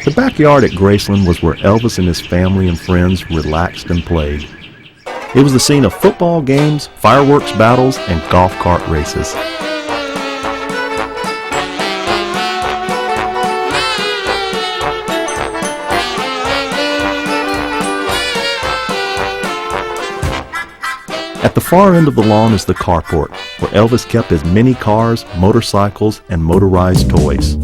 The backyard at Graceland was where Elvis and his family and friends relaxed and played. It was the scene of football games, fireworks battles, and golf cart races. At the far end of the lawn is the carport, where Elvis kept his many cars, motorcycles, and motorized toys.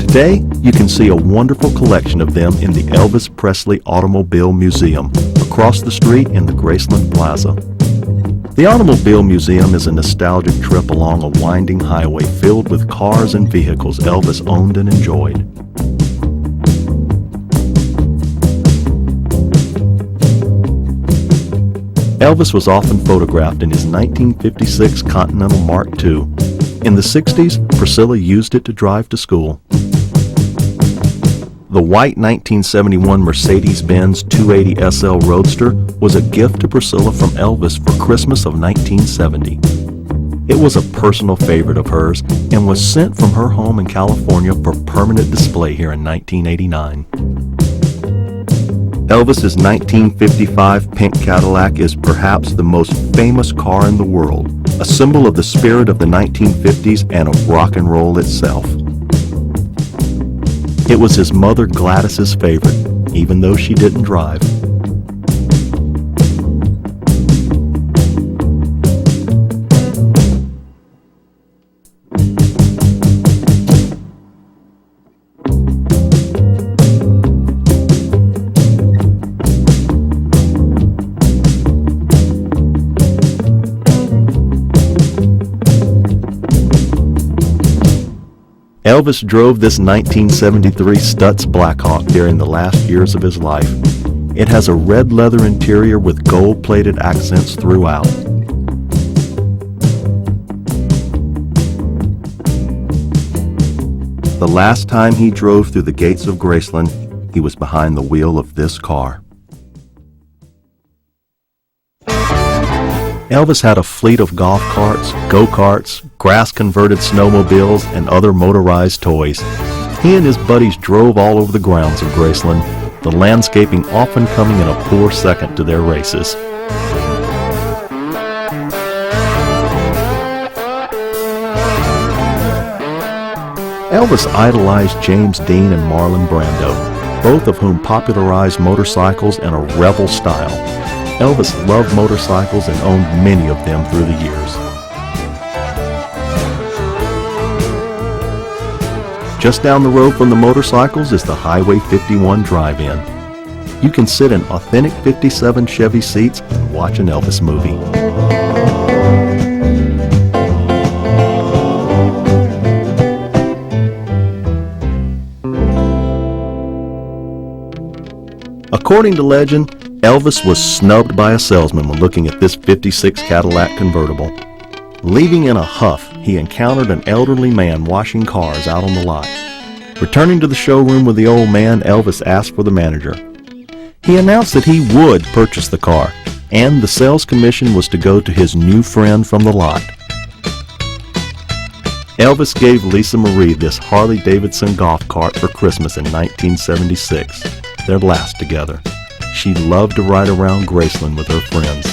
Today, you can see a wonderful collection of them in the Elvis Presley Automobile Museum, across the street in the Graceland Plaza. The Automobile Museum is a nostalgic trip along a winding highway filled with cars and vehicles Elvis owned and enjoyed. Elvis was often photographed in his 1956 Continental Mark II. In the 60s, Priscilla used it to drive to school. The white 1971 Mercedes-Benz 280 SL Roadster was a gift to Priscilla from Elvis for Christmas of 1970. It was a personal favorite of hers and was sent from her home in California for permanent display here in 1989. Elvis's 1955 pink Cadillac is perhaps the most famous car in the world, a symbol of the spirit of the 1950s and of rock and roll itself. It was his mother Gladys's favorite, even though she didn't drive. Elvis drove this 1973 Stutz Blackhawk during the last years of his life. It has a red leather interior with gold-plated accents throughout. The last time he drove through the gates of Graceland, he was behind the wheel of this car. Elvis had a fleet of golf carts, go-karts, grass-converted snowmobiles, and other motorized toys. He and his buddies drove all over the grounds of Graceland, the landscaping often coming in a poor second to their races. Elvis idolized James Dean and Marlon Brando, both of whom popularized motorcycles in a rebel style. Elvis loved motorcycles and owned many of them through the years. Just down the road from the motorcycles is the Highway 51 Drive-In. You can sit in authentic 57 Chevy seats and watch an Elvis movie. According to legend, Elvis was snubbed by a salesman when looking at this 56 Cadillac convertible. Leaving in a huff, he encountered an elderly man washing cars out on the lot. Returning to the showroom with the old man, Elvis asked for the manager. He announced that he would purchase the car, and the sales commission was to go to his new friend from the lot. Elvis gave Lisa Marie this Harley-Davidson golf cart for Christmas in 1976, their last together. She loved to ride around Graceland with her friends.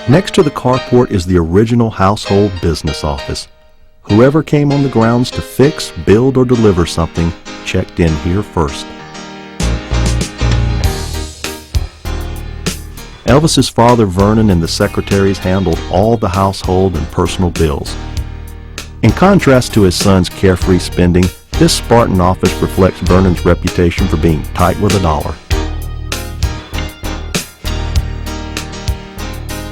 Next to the carport is the original household business office. Whoever came on the grounds to fix, build, or deliver something checked in here first. Elvis's father Vernon and the secretaries handled all the household and personal bills. In contrast to his son's carefree spending, this Spartan office reflects Vernon's reputation for being tight with a dollar.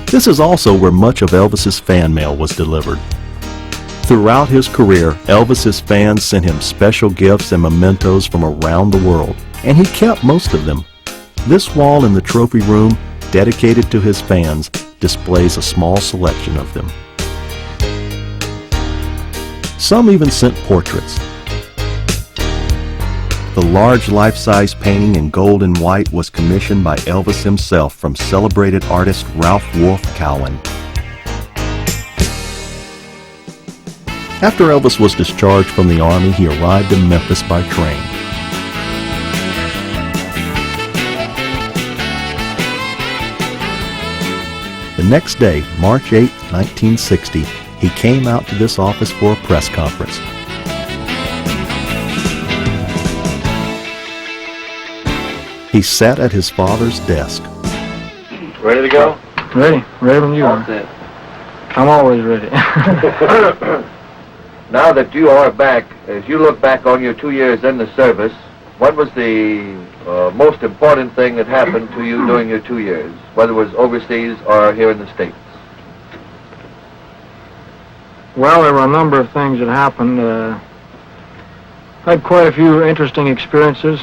This is also where much of Elvis's fan mail was delivered. Throughout his career, Elvis's fans sent him special gifts and mementos from around the world, and he kept most of them. This wall in the trophy room, dedicated to his fans, displays a small selection of them. Some even sent portraits. The large life-size painting in gold and white was commissioned by Elvis himself from celebrated artist Ralph Wolf Cowan. After Elvis was discharged from the Army, he arrived in Memphis by train. next day, March 8, 1960, he came out to this office for a press conference. He sat at his father's desk. Ready to go? Ready when you are. I'm always ready. Now that you are back, as you look back on your 2 years in the service, what was the most important thing that happened to you during your 2 years, whether it was overseas or here in the States? Well, there were a number of things that happened. I had quite a few interesting experiences.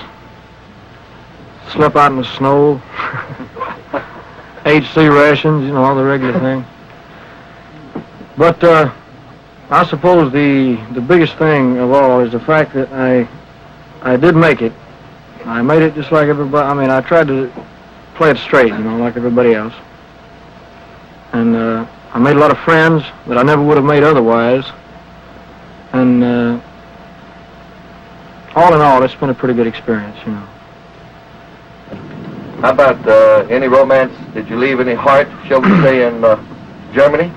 Slept out in the snow. HC rations, you know, all the regular thing. But I suppose the biggest thing of all is the fact that I did make it. I made it just like everybody. I mean, I tried to play it straight, you know, like everybody else. And I made a lot of friends that I never would have made otherwise. And all in all, it's been a pretty good experience, you know. How about any romance? Did you leave any heart, shall we say, in Germany?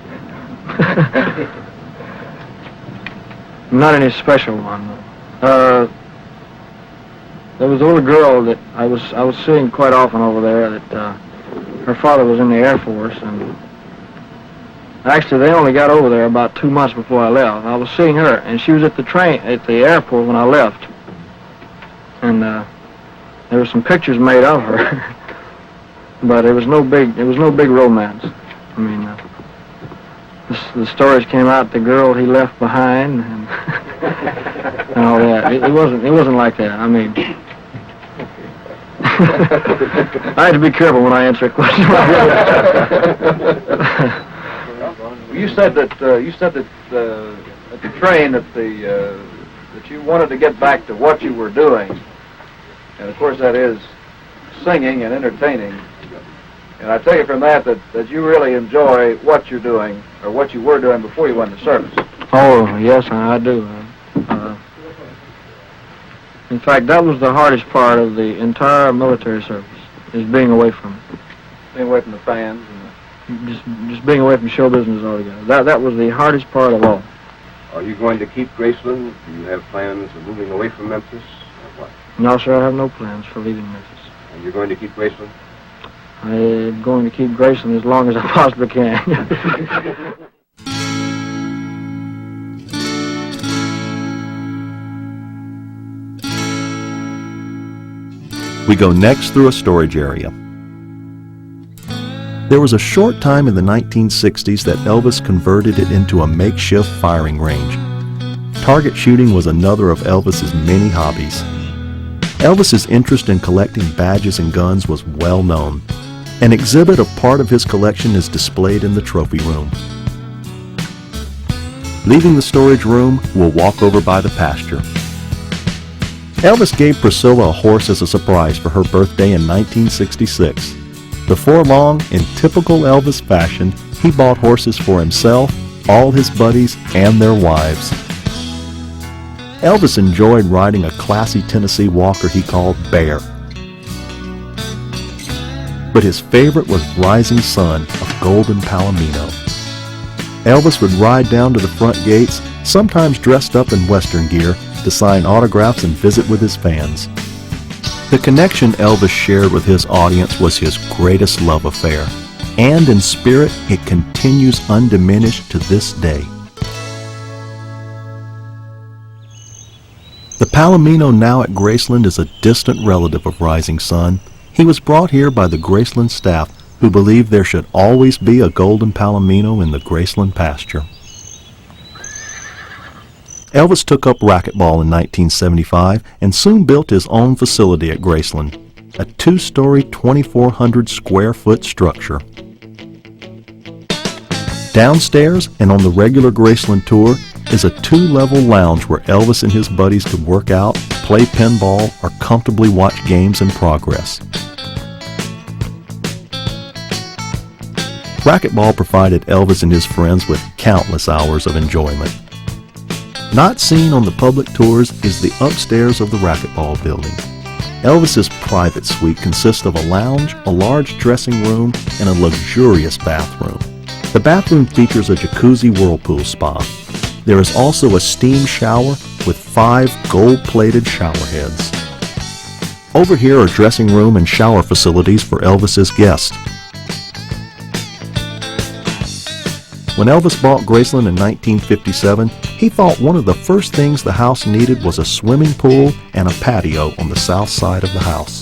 Not any special one. There was a little girl that I was seeing quite often over there. That her father was in the Air Force, and actually they only got over there about 2 months before I left. I was seeing her, and she was at the airport when I left, and there were some pictures made of her, but it was no big romance. I mean, the stories came out. The girl he left behind, and, and all that. It wasn't like that. I mean, I had to be careful when I answer a question. You said that at the train that you wanted to get back to what you were doing, and of course that is singing and entertaining. And I take it from that you really enjoy what you're doing, or what you were doing before you went into service. Oh, yes, I do. In fact, that was the hardest part of the entire military service, is being away from it. Being away from the fans. And just being away from show business altogether. That was the hardest part of all. Are you going to keep Graceland? Do you have plans of moving away from Memphis, or what? No, sir, I have no plans for leaving Memphis. And you're going to keep Graceland? I'm going to keep Graceland as long as I possibly can. We go next through a storage area. There was a short time in the 1960s that Elvis converted it into a makeshift firing range. Target shooting was another of Elvis's many hobbies. Elvis's interest in collecting badges and guns was well known. An exhibit of part of his collection is displayed in the trophy room. Leaving the storage room, we'll walk over by the pasture. Elvis gave Priscilla a horse as a surprise for her birthday in 1966. Before long, in typical Elvis fashion, he bought horses for himself, all his buddies, and their wives. Elvis enjoyed riding a classy Tennessee walker he called Bear. But his favorite was Rising Sun, a golden Palomino. Elvis would ride down to the front gates, sometimes dressed up in Western gear, to sign autographs and visit with his fans. The connection Elvis shared with his audience was his greatest love affair, and in spirit it continues undiminished to this day. The Palomino now at Graceland is a distant relative of Rising Sun. He was brought here by the Graceland staff, who believed there should always be a golden Palomino in the Graceland pasture. Elvis took up racquetball in 1975 and soon built his own facility at Graceland, a 2-story, 2,400 square foot structure. Downstairs and on the regular Graceland tour is a 2-level lounge where Elvis and his buddies could work out, play pinball, or comfortably watch games in progress. Racquetball provided Elvis and his friends with countless hours of enjoyment. Not seen on the public tours is the upstairs of the racquetball building. Elvis's private suite consists of a lounge, a large dressing room, and a luxurious bathroom. The bathroom features a jacuzzi whirlpool spa. There is also a steam shower with 5 gold-plated shower heads. Over here are dressing room and shower facilities for Elvis's guests. When Elvis bought Graceland in 1957, he thought one of the first things the house needed was a swimming pool and a patio on the south side of the house.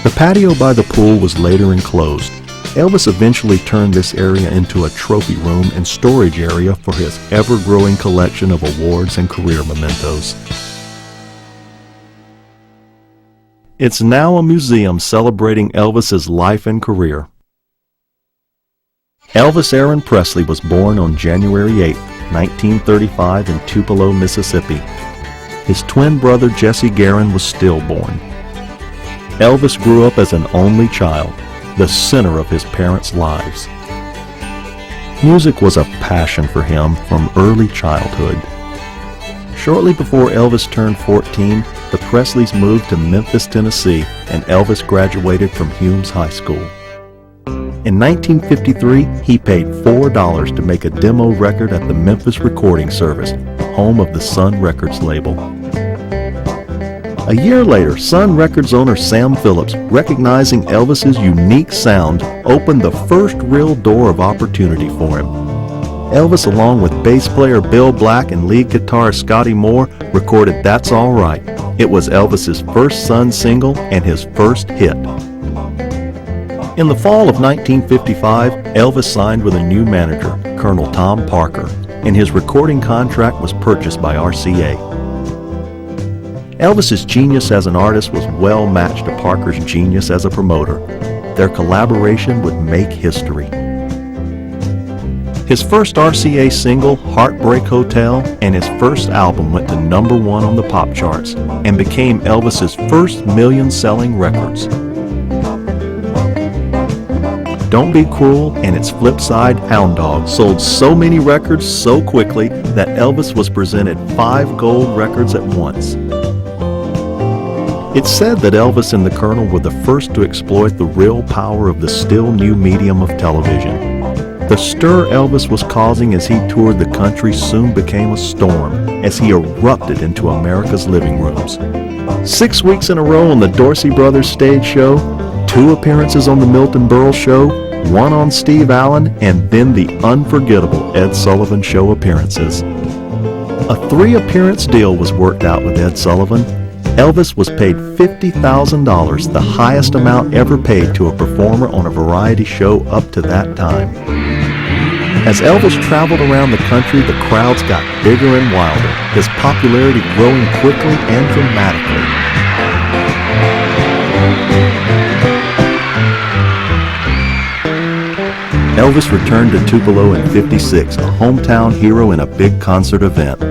The patio by the pool was later enclosed. Elvis eventually turned this area into a trophy room and storage area for his ever-growing collection of awards and career mementos. It's now a museum celebrating Elvis's life and career. Elvis Aaron Presley was born on January 8, 1935 in Tupelo, Mississippi. His twin brother Jesse Guerin was stillborn. Elvis grew up as an only child, the center of his parents' lives. Music was a passion for him from early childhood. Shortly before Elvis turned 14, the Presleys moved to Memphis, Tennessee, and Elvis graduated from Humes High School. In 1953, he paid $4 to make a demo record at the Memphis Recording Service, home of the Sun Records label. A year later, Sun Records owner Sam Phillips, recognizing Elvis's unique sound, opened the first real door of opportunity for him. Elvis, along with bass player Bill Black and lead guitarist Scotty Moore, recorded That's All Right. It was Elvis's first Sun single and his first hit. In the fall of 1955, Elvis signed with a new manager, Colonel Tom Parker, and his recording contract was purchased by RCA. Elvis's genius as an artist was well matched to Parker's genius as a promoter. Their collaboration would make history. His first RCA single, Heartbreak Hotel, and his first album went to #1 on the pop charts and became Elvis's first million-selling records. Don't Be Cruel and its flip side, Hound Dog, sold so many records so quickly that Elvis was presented 5 gold records at once. It's said that Elvis and the Colonel were the first to exploit the real power of the still new medium of television. The stir Elvis was causing as he toured the country soon became a storm as he erupted into America's living rooms. 6 weeks in a row on the Dorsey Brothers stage show, 2 appearances on the Milton Berle show, 1 on Steve Allen, and then the unforgettable Ed Sullivan show appearances. A 3-appearance deal was worked out with Ed Sullivan. Elvis was paid $50,000, the highest amount ever paid to a performer on a variety show up to that time. As Elvis traveled around the country, the crowds got bigger and wilder, his popularity growing quickly and dramatically. Elvis returned to Tupelo in '56, a hometown hero in a big concert event.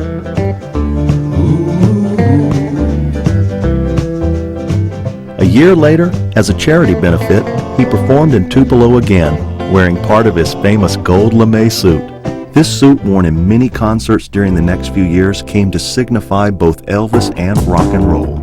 A year later, as a charity benefit, he performed in Tupelo again, wearing part of his famous gold lame suit. This suit, worn in many concerts during the next few years, came to signify both Elvis and rock and roll.